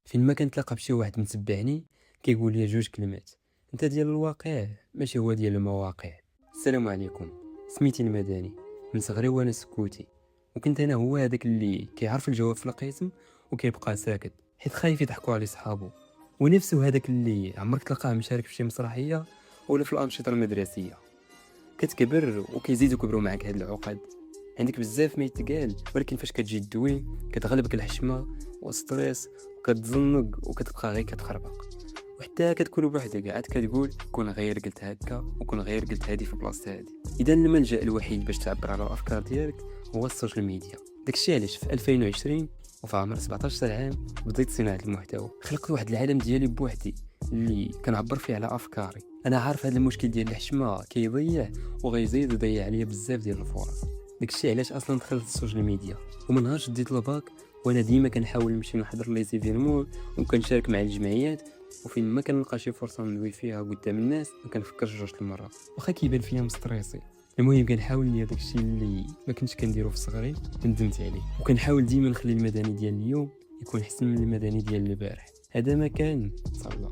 فين ما كنتلاقى بشي واحد متبعني كيقول لي جوج كلمات: انت ديال الواقع ماشي هو ديال المواقع. السلام عليكم، سميتي المدني. من صغري وانا سكوتي، وكنت انا هو هذاك اللي كيعرف الجواب في القسم وكيبقى ساكت حيت خايف يضحكوا عليه صحابو، ونفسه هذاك اللي عمرك تلقاه مشارك في شي مسرحيه ولا في الانشطه المدرسيه. كتكبر وكيزيدوا يكبروا معك هاد العقد، عندك بزاف ما يتقال، ولكن فاش كتجي دوي كتغلبك الحشمه والستريس وكتزنق وكتبقى غير كتخربق، وحتى كتكون بوحدك عاد كتقول كون غير قلت هكا وكون غير قلت هادي في بلاصه هادي. اذا الملجا الوحيد باش تعبر على الافكار ديالك هو السوشيال ميديا. داكشي علاش في 2020 وفي عمر 17 عام بديت صناعه المحتوى. خلقت واحد العالم ديالي بوحدي اللي كنعبر فيه على افكاري. انا عارف هذا المشكل ديال الحشمه كيضيع وغيزيد يضيع عليا بزاف ديال الفرص. داكشي علاش اصلا دخلت السوشيال ميديا، ومن نهار شديت الباك وانا ديما كنحاول نمشي نحضر لي زيفينمون وكنشارك مع الجمعيات، وفين ما كنلقى شي فرصه ندوي فيها قدام الناس ما كنفكرش جوج المرات واخا كيبان فيا مستريسي. المهم كنحاول ندير داكشي اللي ما كنتش كنديرو في صغري ندمت عليه، وكنحاول ديما نخلي المدني ديال اليوم يكون احسن من المدني ديال البارح. هذا ما كان صلى